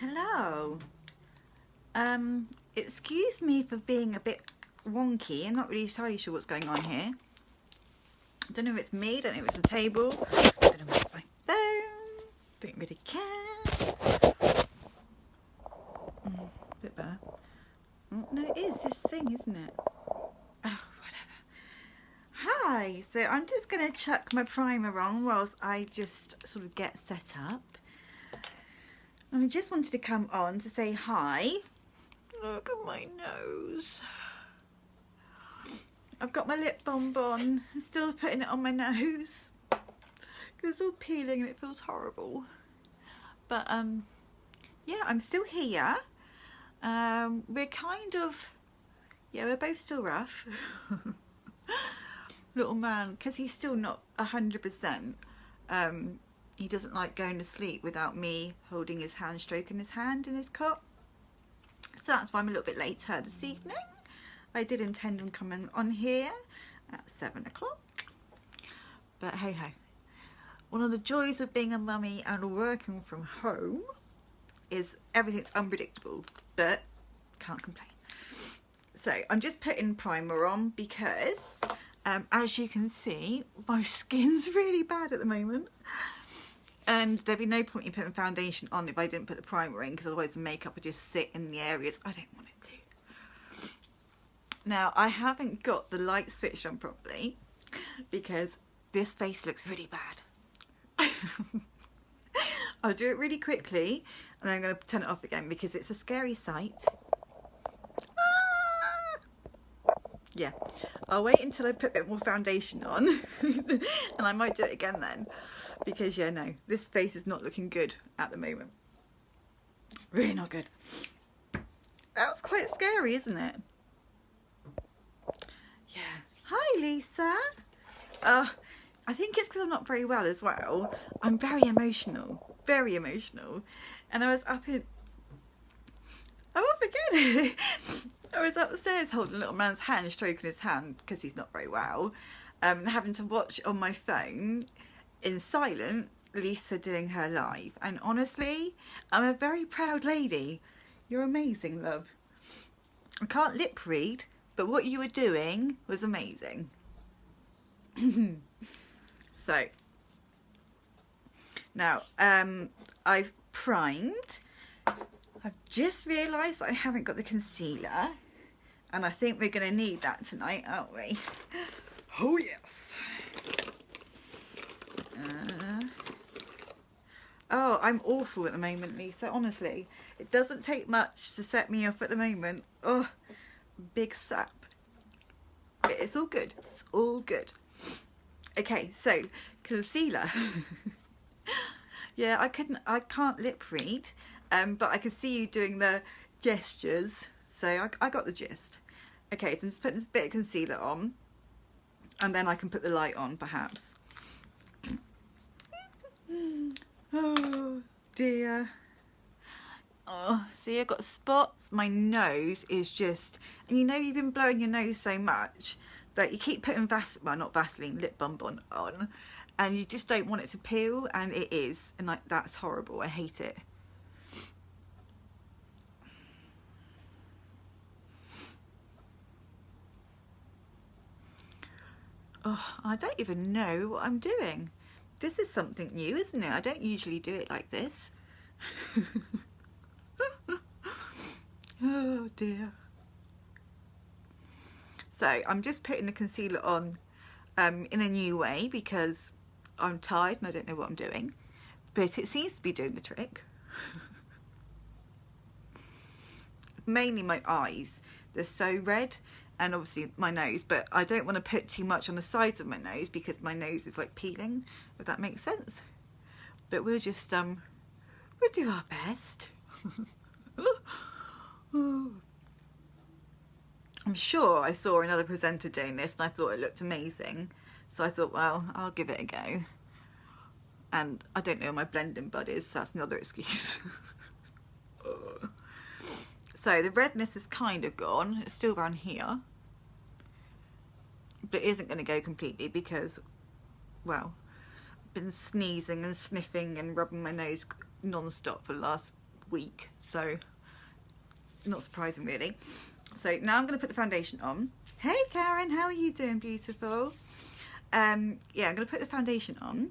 Hello. Excuse me for being a bit wonky. I'm not really entirely sure what's going on here. I don't know if it's me, I don't know if it's the table, I don't know if it's my phone. Don't really care. A bit better. Oh, no, it is this thing, isn't it? Oh, whatever. Hi. So I'm just going to chuck my primer on whilst I just sort of get set up. And I just wanted to come on to say hi. Look at my nose. I've got my lip balm on. I'm still putting it on my nose. It's all peeling and it feels horrible. But yeah, I'm still here. We're kind of, yeah, we're both still rough. Little man, because he's still not 100%. He doesn't like going to sleep without me holding his hand, stroking his hand in his cot. So that's why I'm a little bit later this evening. I did intend on coming on here at 7 o'clock. But hey ho. One of the joys of being a mummy and working from home is everything's unpredictable, but can't complain. So I'm just putting primer on because as you can see, my skin's really bad at the moment. And there'd be no point in putting foundation on if I didn't put the primer in, because otherwise the makeup would just sit in the areas I don't want it to. Now, I haven't got the light switched on properly because this face looks really bad. I'll do it really quickly and then I'm going to turn it off again because it's a scary sight. Yeah, I'll wait until I put a bit more foundation on and I might do it again then, because yeah, no, this face is not looking good at the moment. Really not good. That's quite scary, isn't it? Yeah. Hi, Lisa. I think it's because I'm not very well as well. I'm very emotional, and I was up in... I won't forget it. I was upstairs holding a little man's hand, stroking his hand because he's not very well, having to watch on my phone in silent Lisa doing her live. And honestly, I'm a very proud lady. You're amazing, love. I can't lip read, but what you were doing was amazing. So now I've primed. I've just realised I haven't got the concealer, and I think we're going to need that tonight, aren't we? Oh yes. Oh, I'm awful at the moment, Lisa, honestly. It doesn't take much to set me off at the moment. Oh, big sap. But it's all good. It's all good. Okay, so concealer. Yeah, I can't lip read. But I can see you doing the gestures, so I got the gist. Okay, so I'm just putting this bit of concealer on, and then I can put the light on, perhaps. Oh dear. Oh, see, I've got spots. My nose is just, and you know you've been blowing your nose so much that you keep putting not Vaseline, lip balm on, and you just don't want it to peel, and it is, and like that's horrible. I hate it. Oh, I don't even know what I'm doing. This is something new, isn't it? I don't usually do it like this. Oh dear. So I'm just putting the concealer on in a new way because I'm tired and I don't know what I'm doing. But it seems to be doing the trick. Mainly my eyes. They're so red. And obviously my nose, but I don't want to put too much on the sides of my nose because my nose is like peeling, if that makes sense. But we'll just we'll do our best. I'm sure I saw another presenter doing this and I thought it looked amazing, so I thought, well, I'll give it a go. And I don't know where my blending bud is, so that's another excuse. So the redness is kind of gone. It's still around here, but it isn't going to go completely because, well, I've been sneezing and sniffing and rubbing my nose non-stop for the last week, so not surprising really. So now I'm going to put the foundation on. Hey Karen, how are you doing, beautiful? Yeah, I'm going to put the foundation on.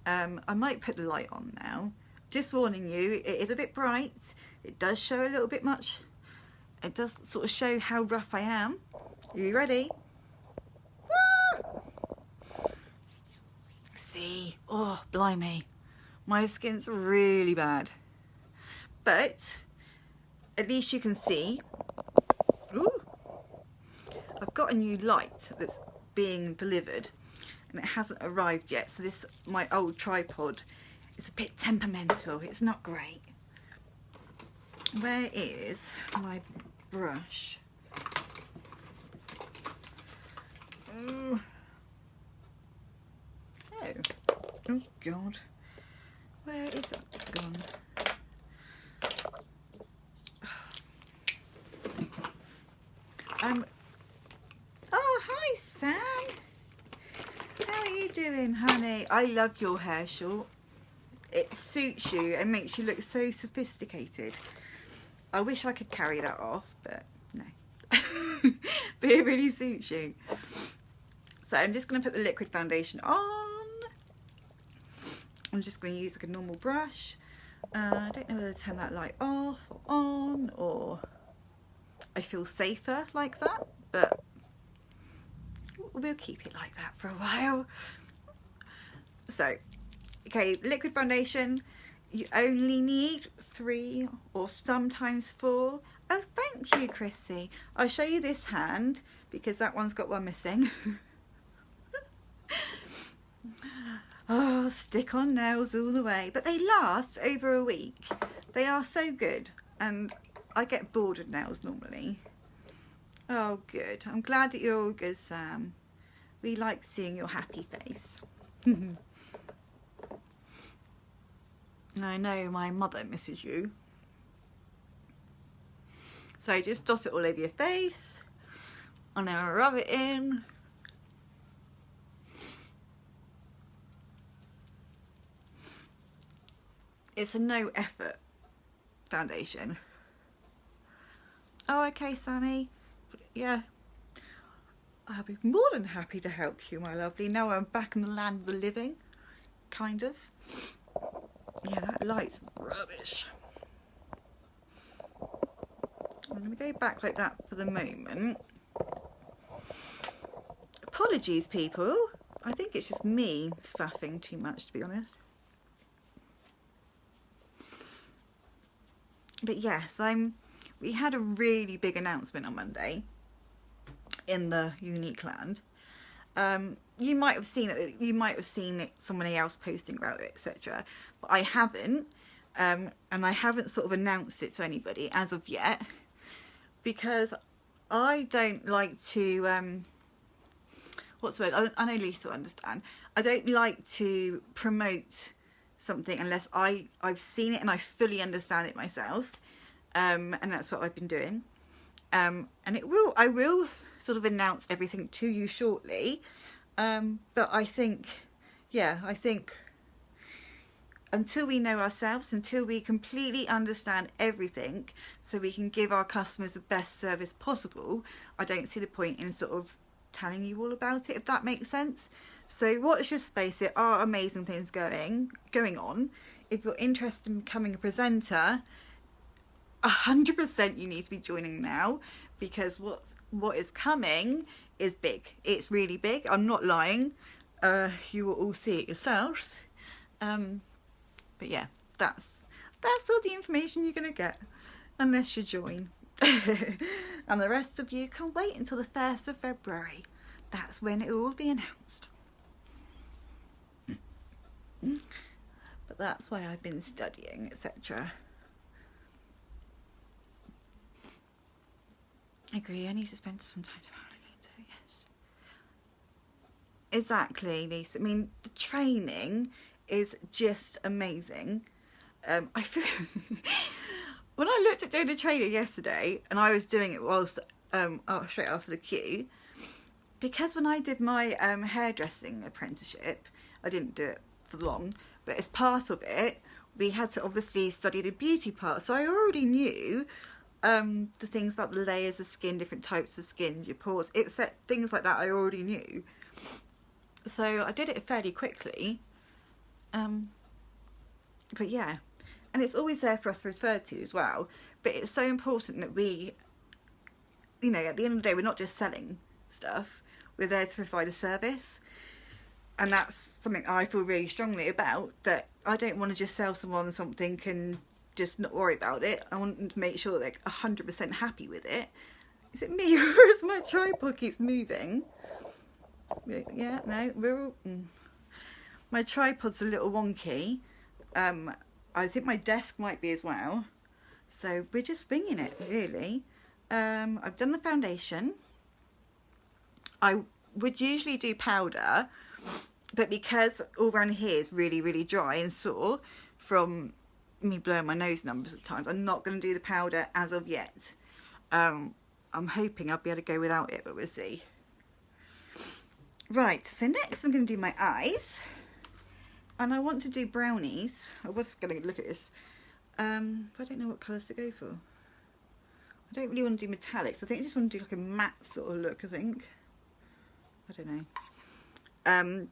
I might put the light on now. Just warning you, it is a bit bright. It does show a little bit much. It does sort of show how rough I am. Are you ready? Woo! See? Oh, blimey. My skin's really bad. But at least you can see. Ooh. I've got a new light that's being delivered and it hasn't arrived yet. So this, my old tripod, is a bit temperamental. It's not great. Where is my brush? Oh. Oh God. Where is that gone? Oh, hi Sam. How are you doing, honey? I love your hair short. It suits you and makes you look so sophisticated. I wish I could carry that off, but no. But it really suits you. So I'm just going to put the liquid foundation on. I'm just going to use like a normal brush. I don't know whether to turn that light off or on, or I feel safer like that, but we'll keep it like that for a while. So, okay, liquid foundation, you only need 3 or sometimes 4. Oh, thank you, Chrissy. I'll show you this hand because that one's got one missing. Oh, stick on nails all the way. But they last over a week. They are so good. And I get bored of nails normally. Oh, good. I'm glad that you're all good, Sam. We like seeing your happy face. I know my mother misses you. So just dot it all over your face. And then rub it in. It's a no effort foundation. Oh, okay, Sammy. Yeah. I'll be more than happy to help you, my lovely. Now I'm back in the land of the living. Kind of. Yeah, that light's rubbish. I'm going to go back like that for the moment. Apologies, people. I think it's just me faffing too much, to be honest. But yes, we had a really big announcement on Monday in the Unique Land. You might have seen it. You might have seen it, somebody else posting about it, etc. But I haven't, and I haven't sort of announced it to anybody as of yet, because I don't like to. What's the word? I know Lisa will understand. I don't like to promote something unless I've seen it and I fully understand it myself, and that's what I've been doing. And I will sort of announce everything to you shortly, but I think until we know ourselves, until we completely understand everything so we can give our customers the best service possible, I don't see the point in sort of telling you all about it, if that makes sense. So watch your space. There are amazing things going on. If you're interested in becoming a presenter, 100% you need to be joining now, because what is coming is big. It's really big. I'm not lying. You will all see it yourselves. But yeah, that's all the information you're gonna get, unless you join. And the rest of you can wait until the 1st of February. That's when it will all be announced. But that's why I've been studying, etc. I agree, I need to spend some time to yes. Exactly, Lisa. I mean, the training is just amazing. I feel when I looked at doing the training yesterday, and I was doing it whilst straight after the queue, because when I did my hairdressing apprenticeship, I didn't do it for long, but as part of it we had to obviously study the beauty part, so I already knew the things about the layers of skin, different types of skin, your pores, except things like that I already knew. So I did it fairly quickly. But yeah, and it's always there for us to refer to as well. But it's so important that we, you know, at the end of the day, we're not just selling stuff, we're there to provide a service. And that's something I feel really strongly about, that I don't want to just sell someone something and just not worry about it. I want them to make sure they're 100% happy with it. Is it me or is my tripod keeps moving? Yeah, no, we're all... My tripod's a little wonky. I think my desk might be as well. So we're just winging it, really. I've done the foundation. I would usually do powder, but because all around here is really, really dry and sore from me blowing my nose numbers at times, I'm not going to do the powder as of yet. I'm hoping I'll be able to go without it, but we'll see. Right, so next I'm going to do my eyes. And I want to do brownies. I was going to look at this. But I don't know what colours to go for. I don't really want to do metallics. I think I just want to do like a matte sort of look, I think. I don't know.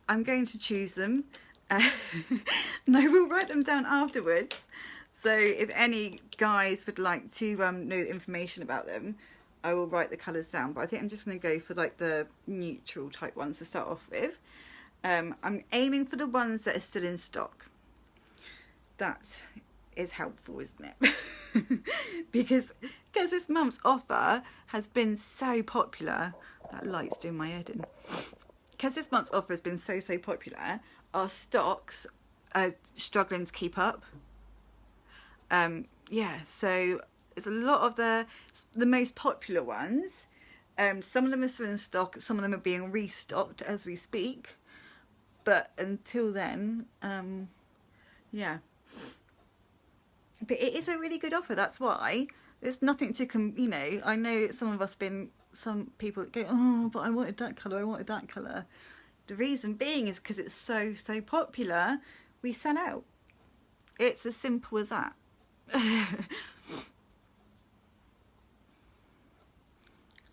I'm going to choose them. And I will write them down afterwards. So if any guys would like to know the information about them, I will write the colours down. But I think I'm just going to go for like the neutral type ones to start off with. I'm aiming for the ones that are still in stock. That is helpful, isn't it? because this month's offer has been so popular. That light's doing my head in. Because this month's offer has been so popular, our stocks are struggling to keep up. Yeah, so there's a lot of the most popular ones. Some of them are still in stock, some of them are being restocked as we speak. But until then, yeah. But it is a really good offer, that's why. There's nothing to, you know, I know some people go, oh, but I wanted that colour, I wanted that colour. The reason being is because it's so popular, we sell out. It's as simple as that.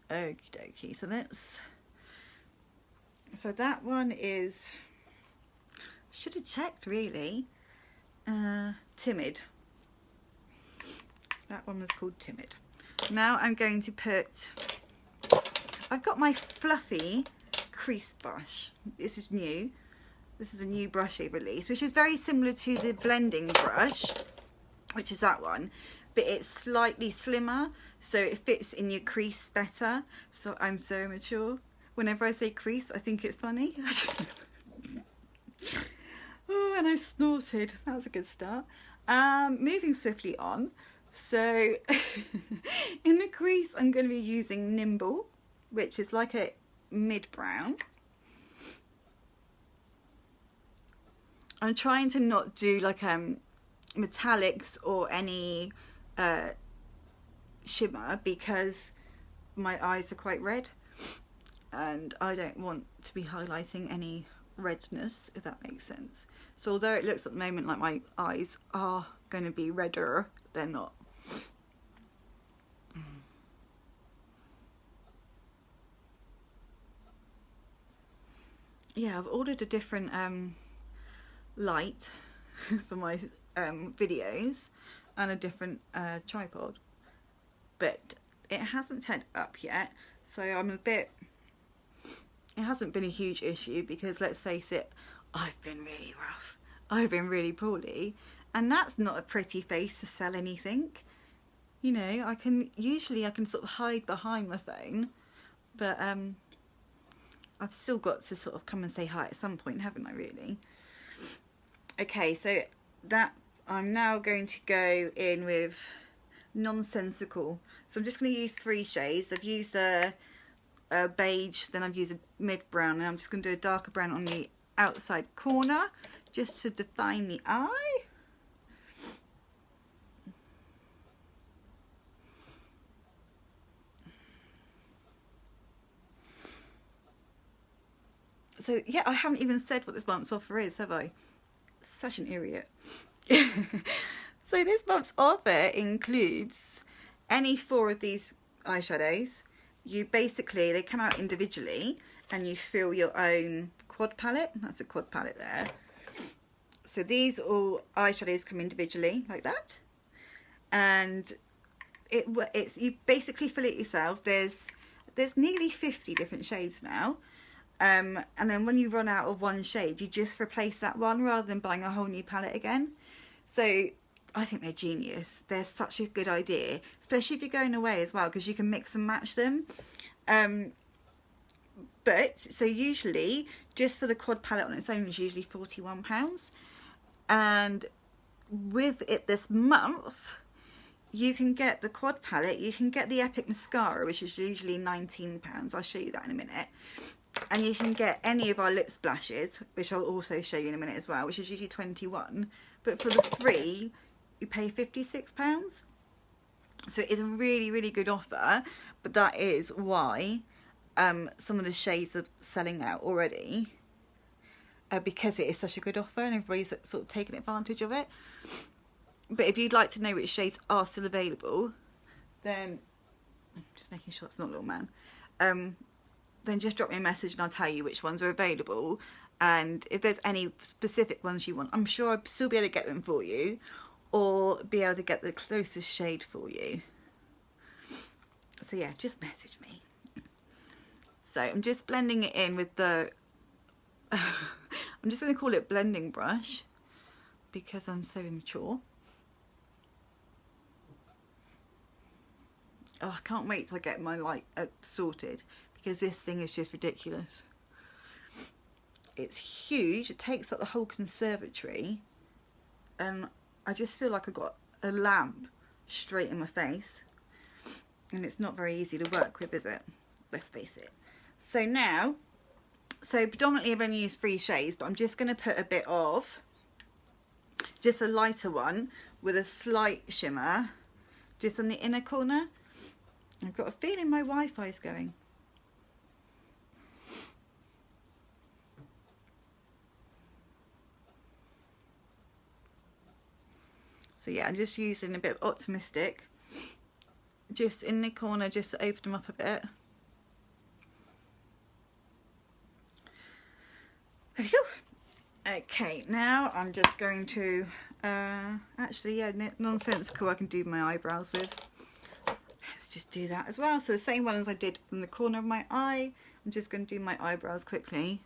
Okie dokie, so that one is, should have checked really, Timid. That one was called Timid. Now I'm going to put, I've got my fluffy crease brush. This is new. This is a new brush they released, which is very similar to the blending brush, which is that one, but it's slightly slimmer, so it fits in your crease better. So I'm so mature. Whenever I say crease, I think it's funny. Oh, and I snorted. That was a good start. Moving swiftly on. So in the crease, I'm going to be using Nimble, which is like a mid-brown. I'm trying to not do like metallics or any shimmer because my eyes are quite red and I don't want to be highlighting any redness, if that makes sense. So although it looks at the moment like my eyes are going to be redder, they're not. Yeah, I've ordered a different light for my videos and a different tripod, but it hasn't turned up yet, so I'm a bit, it hasn't been a huge issue because let's face it, I've been really rough, I've been really poorly, and that's not a pretty face to sell anything. You know, I can sort of hide behind my phone, but I've still got to sort of come and say hi at some point, haven't I really? Okay, so that I'm now going to go in with Nonsensical. So I'm just going to use 3 shades. I've used a beige, then I've used a mid-brown, and I'm just going to do a darker brown on the outside corner just to define the eye. So yeah, I haven't even said what this month's offer is, have I? Such an idiot. So this month's offer includes any 4 of these eyeshadows. You basically, they come out individually and you fill your own quad palette. That's a quad palette there. So these all eyeshadows come individually like that, and it's you basically fill it yourself. There's nearly 50 different shades now, and then when you run out of one shade, you just replace that one rather than buying a whole new palette again. So I think they're genius. They're such a good idea, especially if you're going away as well, because you can mix and match them. But so usually just for the quad palette on its own is usually £41, and with it this month you can get the quad palette, you can get the Epic mascara, which is usually £19. I'll show you that in a minute, and you can get any of our lip splashes, which I'll also show you in a minute as well, which is usually £21, but for the 3 you pay £56. So it is a really, really good offer, but that is why some of the shades are selling out already, because it is such a good offer and everybody's sort of taking advantage of it. But if you'd like to know which shades are still available, then I'm just making sure it's not Little Man, then just drop me a message and I'll tell you which ones are available, and if there's any specific ones you want, I'm sure I'll still be able to get them for you, or be able to get the closest shade for you. So yeah, just message me. So I'm just blending it in with the I'm just going to call it blending brush because I'm so immature. Oh, I can't wait till I get my light sorted, because this thing is just ridiculous. It's huge. It takes up the whole conservatory, and I just feel like I've got a lamp straight in my face, and it's not very easy to work with, is it? Let's face it. So now, predominantly I've only used 3 shades, but I'm just going to put a bit of just a lighter one with a slight shimmer just on the inner corner. I've got a feeling my Wi-Fi is going. So yeah, I'm just using a bit of Optimistic just in the corner, just to open them up a bit. There we go. Okay, now I'm just going to actually, yeah, nonsensical I can do my eyebrows with. Let's just do that as well. So the same one as I did in the corner of my eye, I'm just going to do my eyebrows quickly.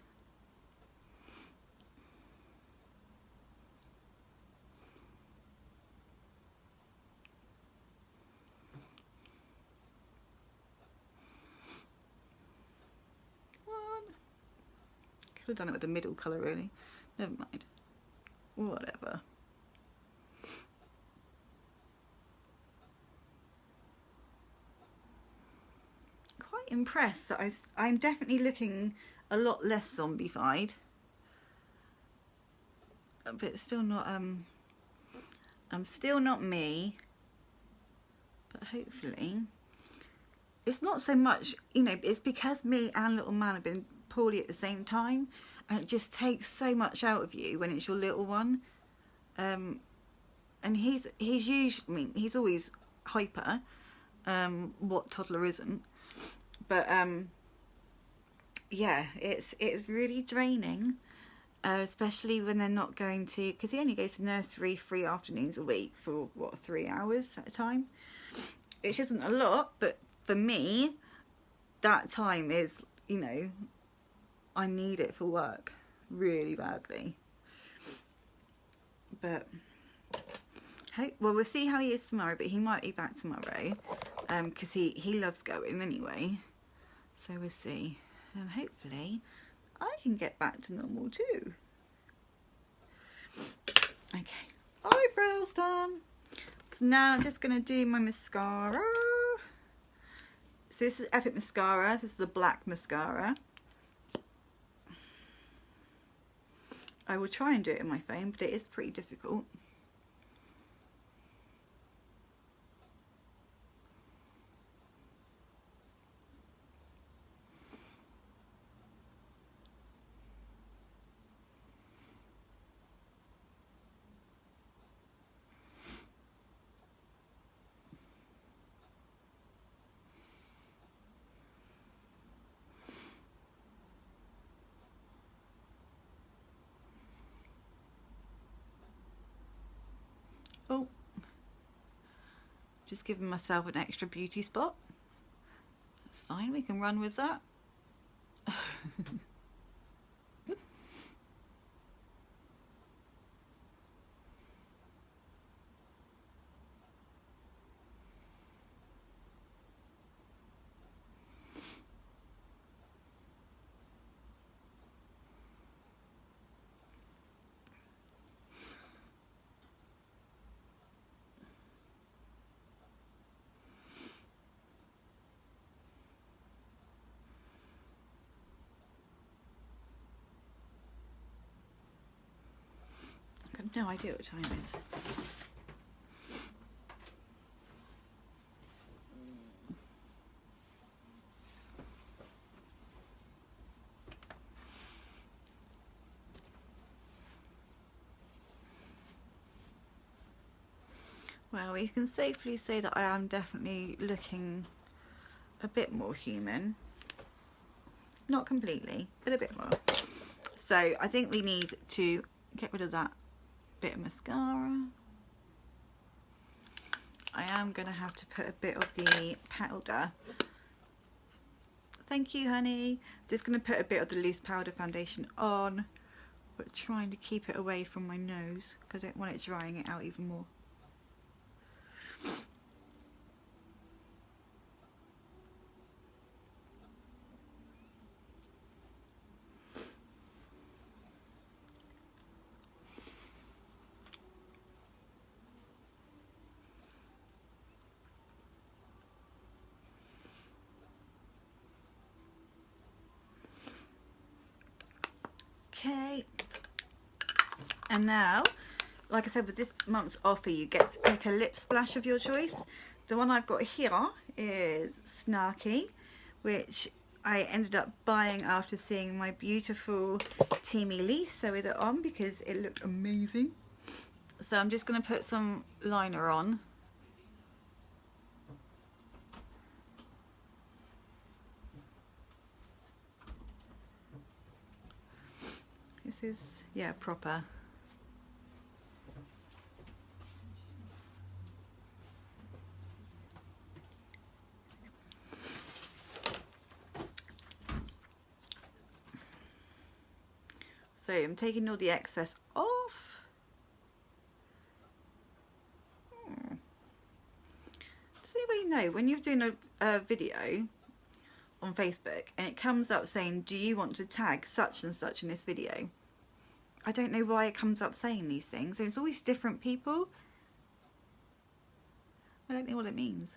Could have done it with the middle colour really. Never mind. Whatever. Quite impressed that I'm definitely looking a lot less zombified. But it's still not I'm still not me. But hopefully it's not so much, you know, it's because me and Little Man have been poorly at the same time, and it just takes so much out of you when it's your little one. And he's usually, I mean, he's always hyper. What toddler isn't? But yeah, it's really draining, especially when they're not going to, because he only goes to nursery 3 afternoons a week for what, 3 hours at a time, which isn't a lot, but for me that time is, you know, I need it for work really badly. But well, we'll see how he is tomorrow, but he might be back tomorrow because he loves going anyway, so we'll see, and hopefully I can get back to normal too. Okay, eyebrows done. So now I'm just going to do my mascara. So this is Epic mascara. This is the black mascara. I will try and do it in my phone, but it is pretty difficult. Oh, just giving myself an extra beauty spot. That's fine, we can run with that. I've got no idea what time it is. Well, we can safely say that I am definitely looking a bit more human. Not completely, but a bit more. So I think we need to get rid of that bit of mascara. I am going to have to put a bit of the powder. Thank you, honey. Just going to put a bit of the loose powder foundation on, but trying to keep it away from my nose because I don't want it drying it out even more. Okay, and now, like I said, with this month's offer, you get to pick a lip splash of your choice. The one I've got here is Snarky, which I ended up buying after seeing my beautiful Teamy Lisa with it on because it looked amazing. So I'm just going to put some liner on. This is, yeah, proper. So I'm taking all the excess off. Does anybody know when you're doing a video on Facebook and it comes up saying, do you want to tag such and such in this video? I don't know why it comes up saying these things. It's always different people. I don't know what it means.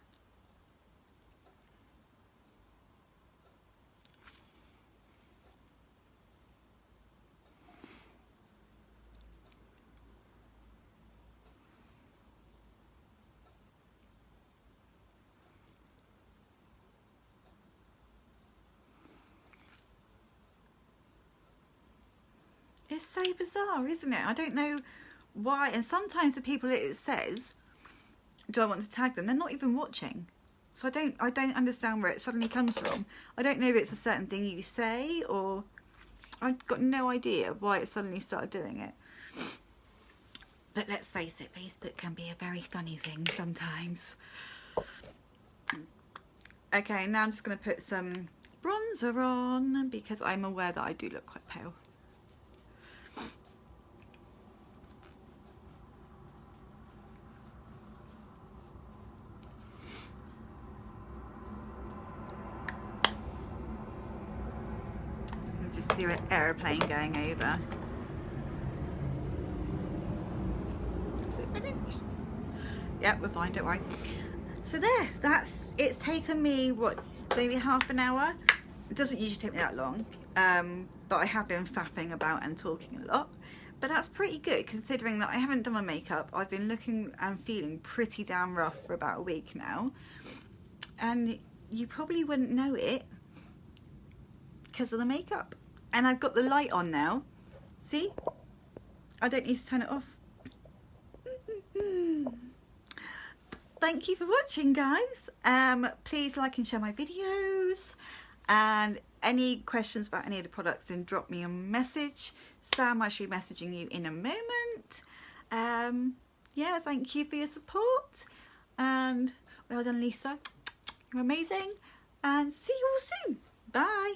It's so bizarre, isn't it? I don't know why. And sometimes the people it says, do I want to tag them? They're not even watching. So I don't understand where it suddenly comes from. I don't know if it's a certain thing you say, or I've got no idea why it suddenly started doing it. But let's face it, Facebook can be a very funny thing sometimes. Okay, now I'm just going to put some bronzer on because I'm aware that I do look quite pale. Just see an aeroplane going over. Is it finished? Yeah, we're fine, don't worry. So there, it's taken me, what, maybe half an hour? It doesn't usually take me that long, but I have been faffing about and talking a lot. But that's pretty good considering that I haven't done my makeup. I've been looking and feeling pretty damn rough for about a week now. And you probably wouldn't know it because of the makeup. And I've got the light on now. See? I don't need to turn it off. Thank you for watching, guys. Please like and share my videos. And any questions about any of the products, then drop me a message. Sam, I should be messaging you in a moment. yeah, thank you for your support, and well done, Lisa. You're amazing, and see you all soon. Bye.